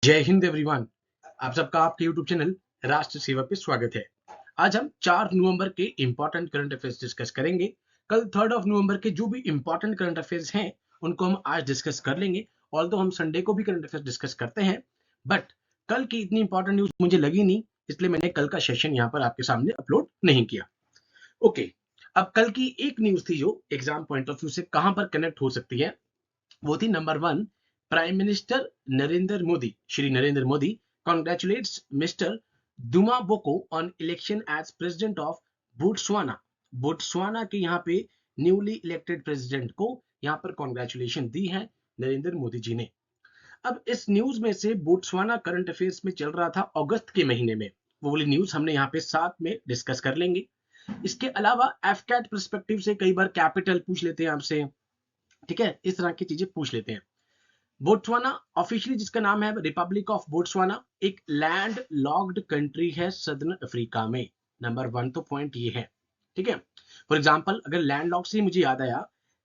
जय हिंद एवरीवन। आप सबका आपके YouTube चैनल राष्ट्र सेवा पे स्वागत है। आज हम 4 नवंबर के इंपॉर्टेंट करंट अफेयर्स डिस्कस करेंगे। कल 3 ऑफ नवंबर के जो भी इंपॉर्टेंट करंट अफेयर्स हैं उनको हम आज डिस्कस कर लेंगे। ऑल्दो हम संडे को भी करंट अफेयर्स डिस्कस करते हैं, बट कल की इतनी इंपॉर्टेंट न्यूज मुझे लगी नहीं, इसलिए मैंने कल का सेशन यहाँ पर आपके सामने अपलोड नहीं किया। ओके, अब कल की एक न्यूज थी जो एग्जाम पॉइंट ऑफ व्यू से कहां पर कनेक्ट हो सकती है, वो थी number 1। Prime minister Narendra Modi, Shri Narendra Modi congratulates mister Duma Boko on election as president of Botswana. Botswana के यहाँ पे न्यूली इलेक्टेड प्रेसिडेंट को यहाँ पर कॉन्ग्रेचुलेशन दी है नरेंद्र मोदी जी ने। अब इस न्यूज में से बोट्सवाना करंट अफेयर्स में चल रहा था अगस्त के महीने में, वो वाली न्यूज हमने यहाँ पे साथ में डिस्कस कर लेंगे। इसके अलावा एफकैट पर्सपेक्टिव से कई बार कैपिटल पूछ लेते हैं आपसे, ठीक है, इस तरह की चीजें पूछ लेते हैं। बोट्सवाना ऑफिशियली जिसका नाम है रिपब्लिक ऑफ बोट्सवाना, एक लैंड लॉक्ड कंट्री है सदर्न अफ्रीका में। नंबर 1 तो पॉइंट ये है, ठीक है। फॉर एग्जांपल अगर लैंड लॉक से मुझे याद आया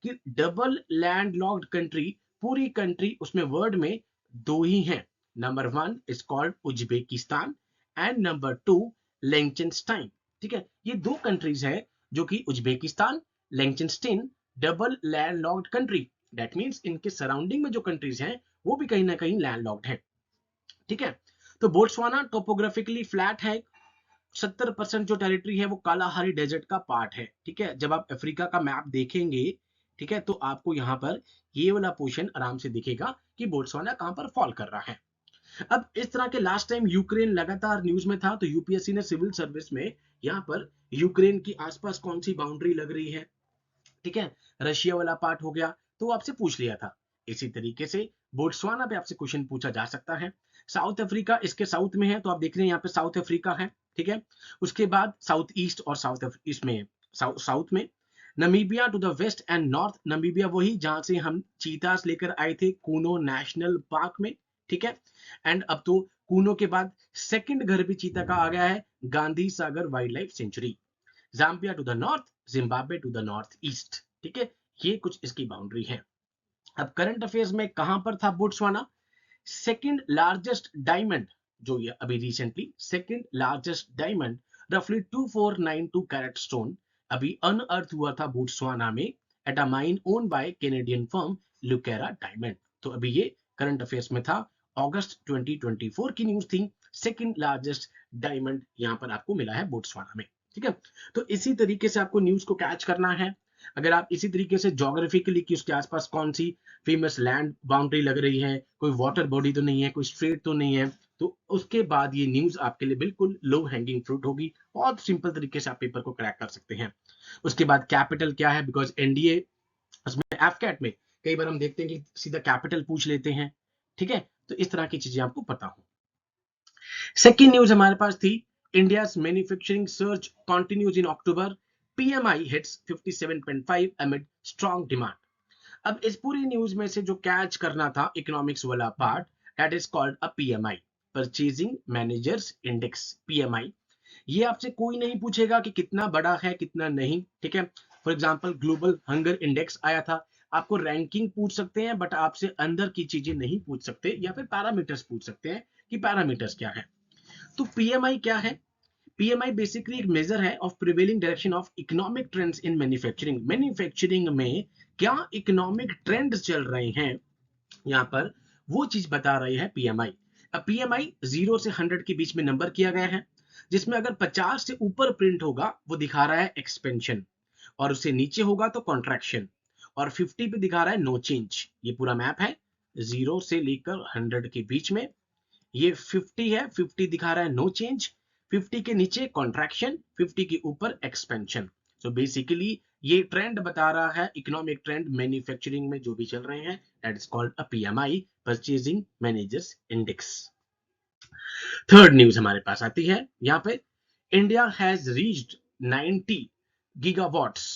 कि डबल लैंड लॉक्ड कंट्री, पूरी कंट्री उसमें वर्ड में दो ही हैं। Number 1 is called Uzbekistan and number 2 Liechtenstein, ठीक है। ये दो कंट्रीज है जो कि Uzbekistan, Liechtenstein, double land locked country. That means इनके सराउंडिंग में जो कंट्रीज हैं वो भी कहीं ना कहीं लैंडलॉक्ड हैं, ठीक है। तो बोट्सवाना टोपोग्राफिकली फ्लैट है। 70% जो टेरिटरी है वो कालाहारी डेजर्ट का पार्ट है, ठीक है। जब आप अफ्रीका का मैप देखेंगे, ठीक है, तो आपको यहाँ पर ये वाला पोर्शन आराम से दिखेगा कि बोट्सवाना कहां पर फॉल कर रहा है। अब इस तरह के लास्ट टाइम यूक्रेन लगातार न्यूज में था, तो यूपीएससी ने सिविल सर्विस में यहाँ पर यूक्रेन की आसपास कौन सी बाउंड्री लग रही है, ठीक है, रशिया वाला पार्ट हो गया, तो वो आपसे पूछ लिया था। इसी तरीके से बोट्सवाना पे आपसे क्वेश्चन पूछा जा सकता है। साउथ अफ्रीका इसके साउथ में है, तो आप देख रहे हैं यहाँ पे साउथ अफ्रीका है, ठीक है। उसके बाद साउथ ईस्ट और साउथ ईस्ट में, साउथ में Namibia to the west and north. Namibia वही जहां से हम चीतास लेकर आए थे कूनो नेशनल पार्क में, ठीक है। एंड अब तो कूनो के बाद सेकंड घर भी चीता का आ गया है, Gandhi Sagar wildlife sanctuary. Zambia to the north, Zimbabwe to the north east, ठीक है। ये कुछ इसकी बाउंड्री है। अब करंट अफेयर्स में कहां पर था बोट्सवाना? सेकंड लार्जेस्ट डायमंड, जो ये अभी रिसेंटली सेकंड लार्जेस्ट डायमंड रफली 2492 कैरेट स्टोन अभी अनअर्थ हुआ था बोट्सवाना में at a mine owned by Canadian firm Lucara diamond. तो अभी ये करंट अफेयर्स में था, अगस्त 2024 की न्यूज थी। सेकंड लार्जेस्ट डायमंड यहां पर आपको मिला है बोट्सवाना में, ठीक है। तो इसी तरीके से आपको न्यूज को कैच करना है। अगर आप इसी तरीके से ज्योग्राफिकली कि उसके आसपास कौन सी फेमस लैंड बाउंड्री लग रही है, कोई वाटर बॉडी तो नहीं है, कोई स्ट्रेट तो नहीं है, तो उसके बाद ये न्यूज आपके लिए बिल्कुल लो हैंगिंग फ्रूट होगी। बहुत सिंपल तरीके से आप पेपर को क्रैक कर सकते हैं। उसके बाद कैपिटल क्या है, बिकॉज एनडीए उसमें एफकैट में कई बार हम देखते हैं कि सीधा कैपिटल पूछ लेते हैं, ठीक है। तो इस तरह की चीजें आपको पता हो। सेकेंड न्यूज हमारे पास थी, India's manufacturing surge continues in October, PMI hits 57.5 amid strong demand. अब इस पूरी न्यूज में से जो कैच करना था इकोनॉमिक्स वाला part, that is called a PMI, purchasing managers index, PMI. ये आपसे कोई नहीं पूछेगा कि कितना बड़ा है कितना नहीं, ठीक है। For example global hunger index आया था, आपको रैंकिंग पूछ सकते हैं बट आपसे अंदर की चीजें नहीं पूछ सकते, या फिर पैरामीटर्स पूछ सकते हैं कि पैरामीटर्स क्या है। तो पीएमआई क्या है? पीएमआई बेसिकली एक मेजर है of prevailing direction of economic trends in manufacturing. Manufacturing में क्या इकोनॉमिक ट्रेंड्स चल रहे हैं, यहाँ पर वो चीज बता रही है पीएमआई। अब पीएमआई 0 से 100 के बीच में नंबर किया गया है, जिसमें अगर 50 से ऊपर प्रिंट होगा वो दिखा रहा है एक्सपेंशन, और उससे नीचे होगा तो कॉन्ट्रैक्शन, और 50 पे दिखा रहा है नो चेंज। ये पूरा मैप है 0 से लेकर 100 के बीच में, ये 50 है, 50 दिखा रहा है नो चेंज, 50 के नीचे कॉन्ट्रैक्शन, 50 के ऊपर एक्सपेंशन। सो बेसिकली ये ट्रेंड बता रहा है, इकोनॉमिक ट्रेंड मैन्युफैक्चरिंग में जो भी चल रहे हैं, that is called a PMI, purchasing managers index. Third news हमारे पास आती है यहाँ पे, India has reached 90 gigawatts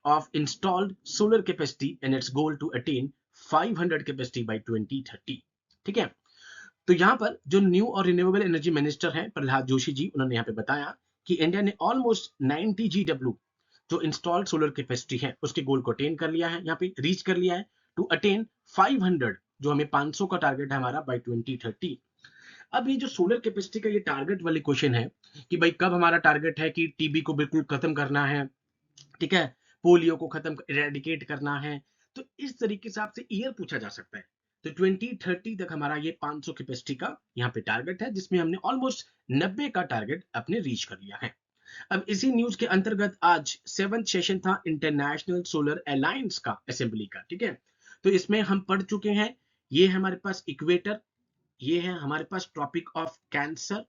of installed solar capacity and its goal to attain 500 capacity by 2030, ठीक है। तो यहाँ पर जो न्यू और रिन्यूएबल एनर्जी मिनिस्टर हैं प्रहलाद जोशी जी, उन्होंने यहाँ पे बताया कि इंडिया ने ऑलमोस्ट 90 GW जो इंस्टॉल्ड सोलर कैपेसिटी है उसके गोल को अटेन कर लिया है, यहाँ पे रीच कर लिया है, टू अटेन 500, जो हमें 500 का टारगेट है हमारा बाय 2030। अब ये जो सोलर कैपेसिटी का ये टारगेट वाली क्वेश्चन है कि भाई कब हमारा टारगेट है कि टीबी को बिल्कुल खत्म करना है, ठीक है, पोलियो को खत्म इरेडिकेट करना है, तो इस तरीके से आपसे ईयर पूछा जा सकता है। तो 2030 तक हमारा ये 500 कैपेसिटी का यहाँ पे टारगेट है, जिसमें हमने ऑलमोस्ट 90 का टारगेट अपने रीच कर लिया है। अब इसी न्यूज के अंतर्गत आज 7th सेशन था इंटरनेशनल सोलर अलायंस का असेंबली का, ठीक है। तो इसमें हम पढ़ चुके हैं, ये है हमारे पास इक्वेटर, ये है हमारे पास ट्रॉपिक ऑफ कैंसर,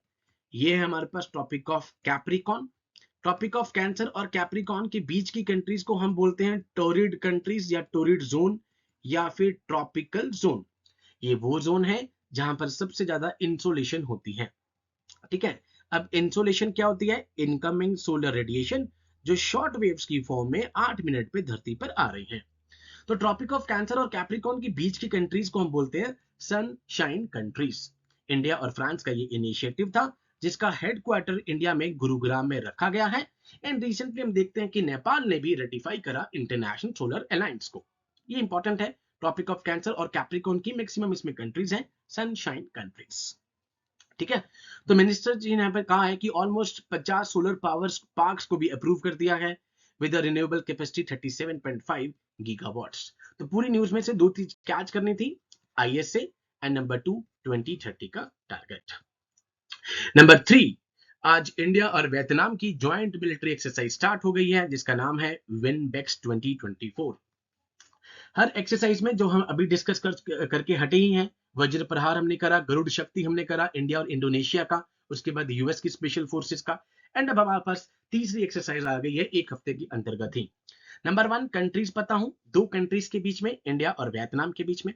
ये है हमारे पास tropic of Capricorn. Tropic of cancer और कैप्रिकॉन के बीच की कंट्रीज को हम बोलते हैं टोरिड कंट्रीज या टोरिड जोन या फिर ट्रॉपिकल जोन। ये वो जोन है जहां पर सबसे ज्यादा इंसोलेशन होती है, ठीक है। अब इंसोलेशन क्या होती है? इनकमिंग सोलर रेडिएशन जो शॉर्ट वेव्स की फॉर्म में 8 मिनट पे धरती पर आ रही है। तो ट्रॉपिक ऑफ कैंसर और कैप्रिकॉन के बीच की कंट्रीज को हम बोलते हैं सनशाइन कंट्रीज। इंडिया और फ्रांस का ये इनिशिएटिव था, जिसका हेडक्वार्टर इंडिया में गुरुग्राम में रखा गया है। एंड रिसेंटली हम देखते हैं कि नेपाल ने भी रेटिफाई करा इंटरनेशनल सोलर अलायंस को। ये इंपॉर्टेंट है। ट्रॉपिक ऑफ कैंसर और कैप्रिकॉन की मैक्सिमम इसमें कंट्रीज हैं सनशाइन कंट्रीज, ठीक है। तो मिनिस्टर जी ने यहाँ पर कहा है कि ऑलमोस्ट 50 सोलर पावर पार्क्स को भी अप्रूव कर दिया है with a renewable capacity 37.5 gigawatts. तो पूरी न्यूज में से दो चीज कैच करनी थी, आईएसए एंड नंबर 2 2030 का टारगेट। नंबर 3, आज इंडिया और वियतनाम की ज्वाइंट मिलिट्री एक्सरसाइज स्टार्ट हो गई है, जिसका नाम है विनबेक्स 2024। हर एक्सरसाइज में जो हम अभी डिस्कस करके हटे ही हैं, वज्र प्रहार हमने करा, गरुड़ शक्ति हमने करा इंडिया और इंडोनेशिया का, उसके बाद यूएस की स्पेशल फोर्सेस का, एंड अब हमारे पास तीसरी एक्सरसाइज आ गई है एक हफ्ते की अंतर्गत ही। नंबर 1 कंट्रीज पता हूं, दो कंट्रीज के बीच में, इंडिया और वियतनाम के बीच में।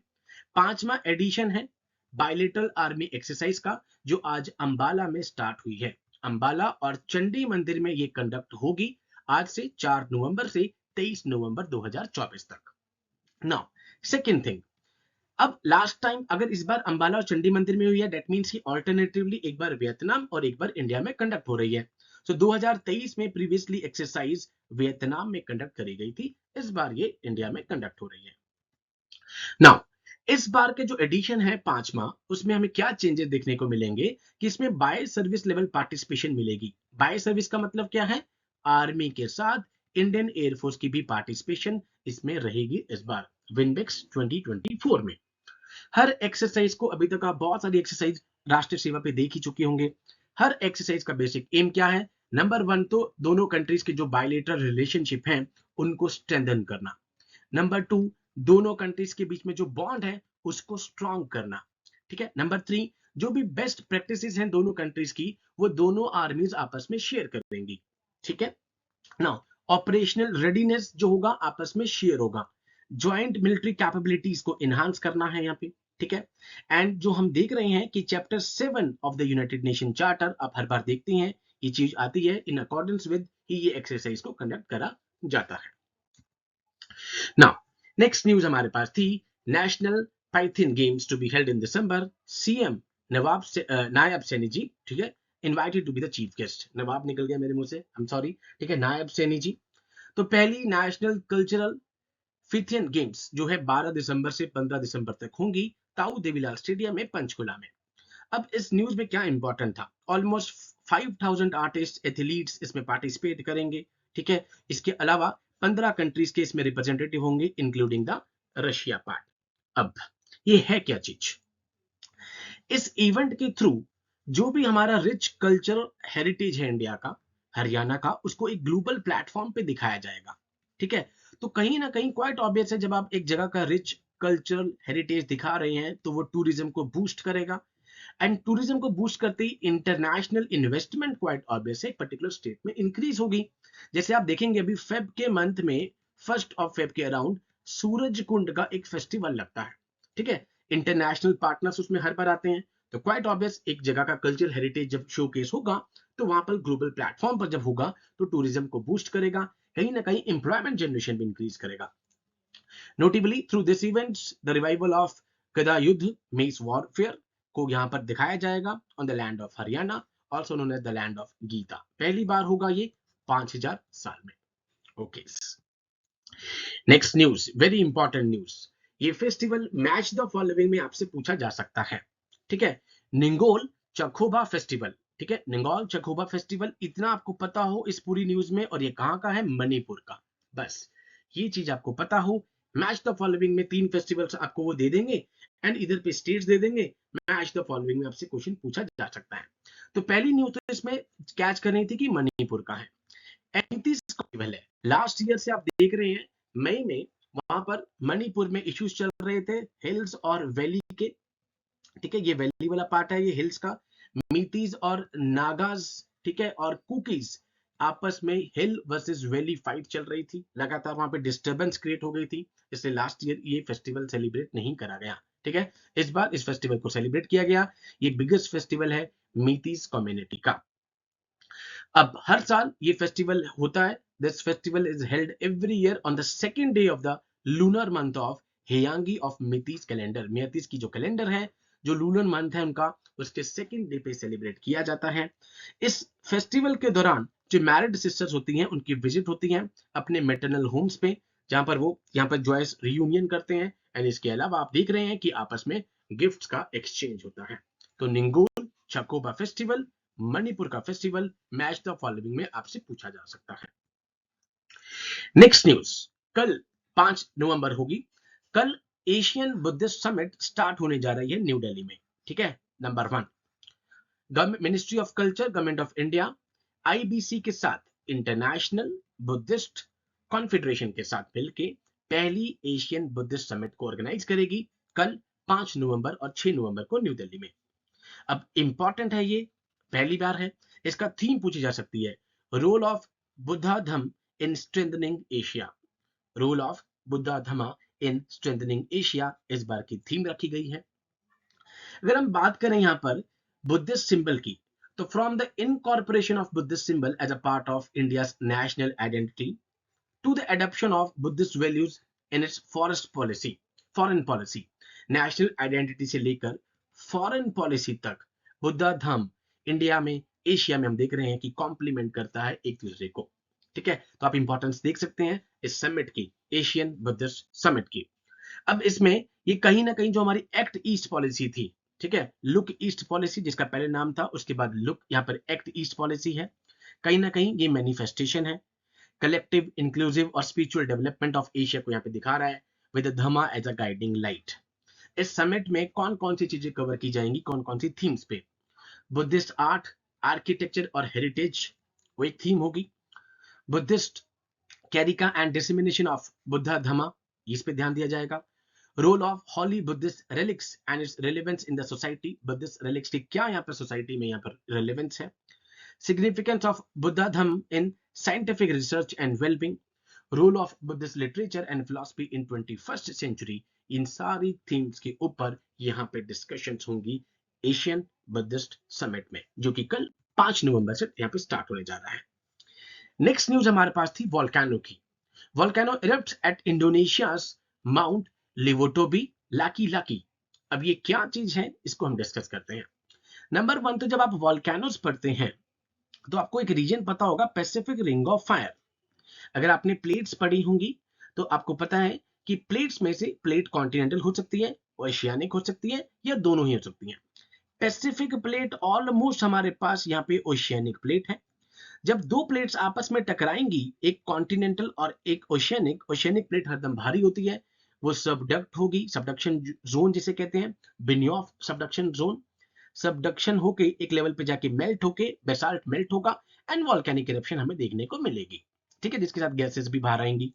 पांचवा एडिशन है बायलेटरल आर्मी एक्सरसाइज का, जो आज अंबाला में स्टार्ट हुई है। अंबाला और चंडी मंदिर में ये कंडक्ट होगी आज से 4 नवंबर से 23 नवंबर 2024 तक। नाउ सेकंड थिंग, अब लास्ट टाइम अगर इस बार अंबाला और चंडी मंदिर में हुई है, दैट मींस कि ऑल्टरनेटिवली एक बार वियतनाम और एक बार इंडिया में कंडक्ट हो रही है। सो 2023 में प्रीवियसली एक्सरसाइज वियतनाम में कंडक्ट करी गई थी, इस बार ये इंडिया में कंडक्ट हो रही है। नाउ इस बार के जो एडिशन है पांचवा, उसमें हमें क्या चेंजेस देखने को मिलेंगे कि इसमें बाय सर्विस लेवल पार्टिसिपेशन मिलेगी। बाय सर्विस का मतलब क्या है? आर्मी के साथ इंडियन एयरफोर्स की भी पार्टिसिपेशन इसमें रहेगी इस बार विनबेक्स 2024 में। हर एक्सरसाइज को अभी तक आप बहुत सारी एक्सरसाइज राष्ट्रीय सेवा पे देख ही चुके होंगे। हर एक्सरसाइज का बेसिक एम क्या है? नंबर 1 तो दोनों कंट्रीज के जो बायलेटरल रिलेशनशिप हैं उनको स्ट्रेंथन करना। नंबर 2, दोनों कंट्रीज के बीच में जो बॉन्ड है उसको स्ट्रॉन्ग करना, ठीक है। नंबर 3, जो भी बेस्ट प्रैक्टिसेस हैं दोनों कंट्रीज की, वो दोनों आर्मीज आपस में शेयर कर देंगी, ठीक है। नाउ ऑपरेशनल रेडीनेस जो होगा आपस में शेयर होगा। ज्वाइंट मिलिट्री कैपेबिलिटीज को इनहांस करना है यहाँ पे, ठीक है। एंड जो हम देख रहे हैं कि chapter 7 of the United nation charter, आप हर बार देखते हैं ये चीज आती है, इन अकॉर्डेंस विद ही ये एक्सरसाइज को कंडक्ट करा जाता है। नाउ नेक्स्ट न्यूज हमारे पास थी, national Pythian games to be held in December, CM Nayab Saini ji, ठीक है, invited to be the chief guest. नवाब निकल गया मेरे मुंह से, आई एम सॉरी, ठीक है, नायब सैनी जी। तो पहली नेशनल कल्चरल फिथियन गेम्स जो है 12 दिसंबर से 15 दिसंबर तक होंगी ताऊ देवीलाल स्टेडियम में पंचकुला में। अब इस न्यूज में क्या इंपॉर्टेंट था, ऑलमोस्ट 5000 आर्टिस्ट एथलीट्स इसमें पार्टिसिपेट करेंगे, ठीक है। इसके अलावा 15 कंट्रीज के इसमें रिप्रेजेंटेटिव होंगे इंक्लूडिंग द रशिया पार्ट। अब ये है क्या चीज? इस इवेंट के थ्रू जो भी हमारा रिच कल्चरल हेरिटेज है इंडिया का, हरियाणा का, उसको एक ग्लोबल प्लेटफॉर्म पे दिखाया जाएगा, ठीक है। तो कहीं ना कहीं क्वाइट ऑब्वियस है, जब आप एक जगह का रिच कल्चरल हेरिटेज दिखा रहे हैं तो वो टूरिज्म को बूस्ट करेगा, एंड टूरिज्म को बूस्ट करते ही इंटरनेशनल इन्वेस्टमेंट क्वाइट ऑब्वियस है पर्टिकुलर स्टेट में इंक्रीज होगी। जैसे आप देखेंगे अभी फेब के मंथ में, 1 फेब के अराउंड सूरज कुंड का एक फेस्टिवल लगता है, ठीक है। इंटरनेशनल पार्टनर्स उसमें हर बार आते हैं, तो क्वाइट ऑब्वियस एक जगह का कल्चर हेरिटेज जब शोकेस होगा तो वहां पर ग्लोबल प्लेटफॉर्म पर जब होगा तो टूरिज्म को बूस्ट करेगा, कहीं ना कहीं एम्प्लॉयमेंट जनरेशन भी इंक्रीज करेगा। Notably through this events the revival of गदा युद्ध मीन्स वॉरफेयर को यहाँ पर दिखाया जाएगा on the land of Haryana, also known as the land of Gita. पहली बार होगा ये 5000 साल में। Okay, next news, very important news. ये फेस्टिवल मैच द फॉलोइंग में आपसे पूछा जा सकता है, ठीक है। निंगोल चखोबा फेस्टिवल, ठीक है, निंगोल चखोबा फेस्टिवल, इतना आपको पता हो इस पूरी न्यूज में, और ये कहाँ का है, मणिपुर का। बस ये चीज आपको पता हो। मैच द फॉलोइंग में 3 फेस्टिवल्स आपको वो दे देंगे, एंड इधर पे स्टेट्स दे देंगे। मैच द फॉलोइंग में आपसे क्वेश्चन पूछा जा सकता है। तो पहली न्यूज तो इसमें कैच करनी थी कि मणिपुर का है। 35 फेस्टिवल है, लास्ट ईयर से आप देख रहे हैं मई में वहां पर मणिपुर में इश्यूज चल रहे थे हिल्स और वैली के, ठीक है, ये वैली वाला पार्ट है, ये हिल्स का। मीतीज और नागाज, ठीक है, और कुकीज आपस में हिल वर्सेस वैली फाइट चल रही थी, लगातार वहां पे डिस्टरबेंस क्रिएट हो गई थी, इसलिए लास्ट ईयर ये फेस्टिवल सेलिब्रेट नहीं करा गया, ठीक है। इस बार इस फेस्टिवल को सेलिब्रेट किया गया। ये बिगेस्ट फेस्टिवल है मीतीज कम्युनिटी का। अब हर साल ये फेस्टिवल होता है। This festival is held every year on the second day of the lunar month of Heiyangei of Meiteis calendar. Meiteis की जो कैलेंडर है, जो लूनर मंथ है उनका, उसके सेकेंड डे पे सेलिब्रेट किया जाता है। इस फेस्टिवल के दौरान जो मैरिड सिस्टर्स होती हैं उनकी विजिट होती हैं अपने मेटरनल होम्स पे, जहां पर वो यहाँ पर जॉयस रियूनियन करते हैं। एंड इसके अलावा आप देख रहे हैं कि आपस में गिफ्ट्स का एक्सचेंज होता है। तो निंगोल चकोबा फेस्टिवल, मणिपुर का फेस्टिवल, मैच द फॉलोइंग में आपसे पूछा जा सकता है। नेक्स्ट न्यूज, कल 5 नवंबर होगी। कल एशियन बुद्धिस्ट समिट स्टार्ट होने जा रही है न्यू दिल्ली में, ठीक है। Number 1, ministry of culture, government of India, IBC के साथ इंटरनेशनल बुद्धिस्ट कॉन्फेडरेशन के साथ मिलकर पहली एशियन बुद्धिस्ट समिट को ऑर्गेनाइज करेगी कल 5 नवंबर और 6 नवंबर को न्यू दिल्ली में। अब इंपॉर्टेंट है, ये पहली बार है। इसका थीम पूछी जा सकती है, role of Buddha Dhamma in strengthening Asia. Role of Buddha Dhamma in strengthening Asia इस बार की थीम रखी गई है। अगर हम बात करें यहाँ पर बुद्धिस्ट सिंबल की, तो from the incorporation of Buddhist symbol as a part of India's national identity to the adoption of Buddhist values in its foreign policy, national identity से लेकर फॉरेन पॉलिसी तक बुद्धा धम इंडिया में, एशिया में हम देख रहे हैं कि कॉम्प्लीमेंट करता है एक दूसरे को, ठीक है। तो आप इंपॉर्टेंस देख सकते हैं इस समिट की, एशियन बुद्धिस्ट समिट की। अब इसमें ये कहीं ना कहीं जो हमारी एक्ट ईस्ट पॉलिसी थी, ठीक है, लुक ईस्ट पॉलिसी जिसका पहले नाम था, उसके बाद लुक, यहाँ पर एक्ट ईस्ट पॉलिसी है। कहीं ना कहीं ये मैनिफेस्टेशन है कलेक्टिव इंक्लूसिव और स्पिरिचुअल डेवलपमेंट ऑफ एशिया को यहाँ पे दिखा रहा है with Dhamma as a guiding light. इस समिट में कौन कौन सी चीजें कवर की जाएंगी, कौन कौन सी थीम्स पे, बुद्धिस्ट आर्ट, आर्किटेक्चर और हेरिटेज वो एक थीम होगी। Buddhist Carika and dissemination of Buddha Dhamma, इस पे ध्यान दिया जाएगा। Role of holy Buddhist relics and its relevance in the society, Buddhist relics की क्या यहाँ पर सोसाइटी में यहाँ पर रेलेवेंस है। Significance of Buddha Dhamma in scientific research and wellbeing, role of Buddhist literature and philosophy in 21st century. इन सारी थीम्स के ऊपर यहाँ पे डिस्कशंस होंगी एशियन बुद्धिस्ट समिट में, जो कि कल 5 नवंबर से यहाँ पे स्टार्ट होने जा रहा है। नेक्स्ट न्यूज हमारे पास थी वोल्केनो की। Volcano erupts at Indonesia's mount Lewotobi Laki Laki. अब ये क्या चीज है, इसको हम डिस्कस करते हैं। नंबर 1, तो जब आप वोल्केनोस पढ़ते हैं तो आपको एक रीजन पता होगा, पैसिफिक रिंग ऑफ फायर। अगर आपने प्लेट्स पढ़ी होंगी तो आपको पता है कि प्लेट्स में से प्लेट कॉन्टिनेंटल हो सकती है, ओशियानिक हो सकती है, या दोनों ही हो सकती है। पैसिफिक प्लेट ऑलमोस्ट हमारे पास यहाँ पे ओशियानिक प्लेट है। जब दो प्लेट्स आपस में टकराएंगी, एक कॉन्टिनेंटल और एक ओशियानिक, ओशियानिक प्लेट हरदम भारी होती है, वो सबडक्ट होगी, सबडक्शन जोन जिसे कहते हैं, बिन्योफ सबडक्शन जोन। सबडक्शन होके एक लेवल पे जाके मेल्ट होके बेसाल्ट मेल्ट होगा एंड वॉल्केनिक इरप्शन हमें देखने को मिलेगी, ठीक है, जिसके साथ गैसेस भी बाहर आएंगी।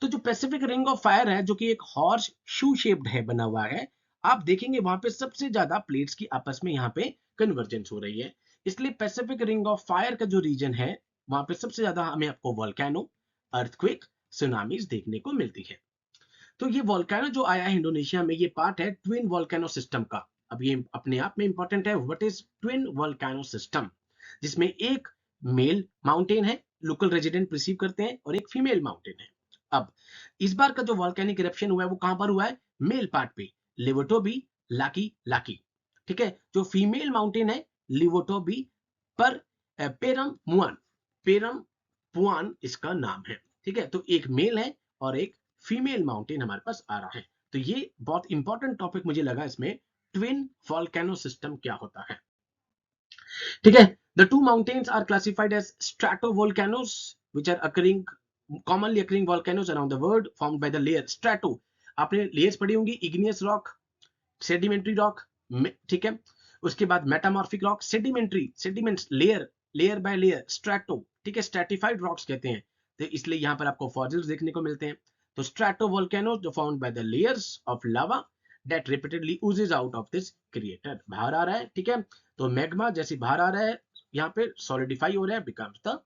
तो जो पैसिफिक रिंग ऑफ फायर है, जो कि एक हॉर्स शू शेप्ड है, बना हुआ है, आप देखेंगे वहां पे सबसे ज्यादा प्लेट्स की आपस में यहाँ पे कन्वर्जेंस हो रही है। इसलिए पैसिफिक रिंग ऑफ फायर का जो रीजन है, वहां पे सबसे ज्यादा हमें आपको वोल्केनो, अर्थक्वेक, सुनामीज देखने को मिलती है। तो ये वोल्केनो जो आया है इंडोनेशिया में, ये पार्ट है ट्विन वोल्केनो सिस्टम का। अब ये अपने आप में इंपॉर्टेंट है, what is twin volcano system, जिसमें एक मेल माउंटेन है, लोकल रेजिडेंट रिसीव करते हैं, और एक फीमेल माउंटेन है। अब इस बार का जो वॉल्केनिक इरप्शन हुआ है वो कहां पर हुआ है, मेल पार्ट पे, लिवोटोबी लाकी लाकी, ठीक है। जो फीमेल माउंटेन है लिवोटोबी पर पेरम पुआन इसका नाम है, ठीक है। तो एक मेल है और एक फीमेल माउंटेन हमारे पास आ रहा है। तो ये बहुत इंपॉर्टेंट टॉपिक मुझे लगा इसमें, ट्विन वॉल्केनो सिस्टम क्या होता है? ठीक है, the two mountains are classified as stratovolcanoes which are occurring commonly occurring volcanoes around the world formed by the layer strato. आपने लेयर्स पढ़ी होंगी, इग्नियस रॉक, सेडिमेंट्री रॉक, ठीक है, उसके बाद metamorphic rock, sediments layer by layer, strato, ठीक है, stratified rocks कहते हैं, तो इसलिए यहां पर आपको फॉसिल्स देखने को मिलते हैं। तो स्ट्रैटो वोल्केनोस जो found by the layers of lava that repeatedly oozes out of this crater, बाहर आ रहा है, ठीक है, तो मैग्मा जैसे बाहर आ रहा है यहाँ पे सॉलिडिफाई हो रहा है, बिकम्स द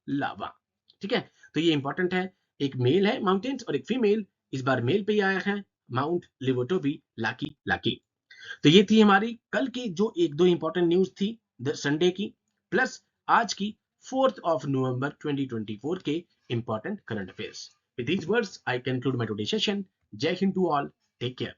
लावा, ठीक है। तो ये इंपॉर्टेंट है, एक मेल है माउंटेन्स और एक फीमेल, इस बार मेल पे ही आया है माउंट लिवोटोवी लाकी लाकी। तो ये थी हमारी कल की जो एक दो इंपॉर्टेंट न्यूज थी संडे की, प्लस आज की 4th of November 2024 के important current affairs. With these words I conclude my today session. Jai Hind to all, take care.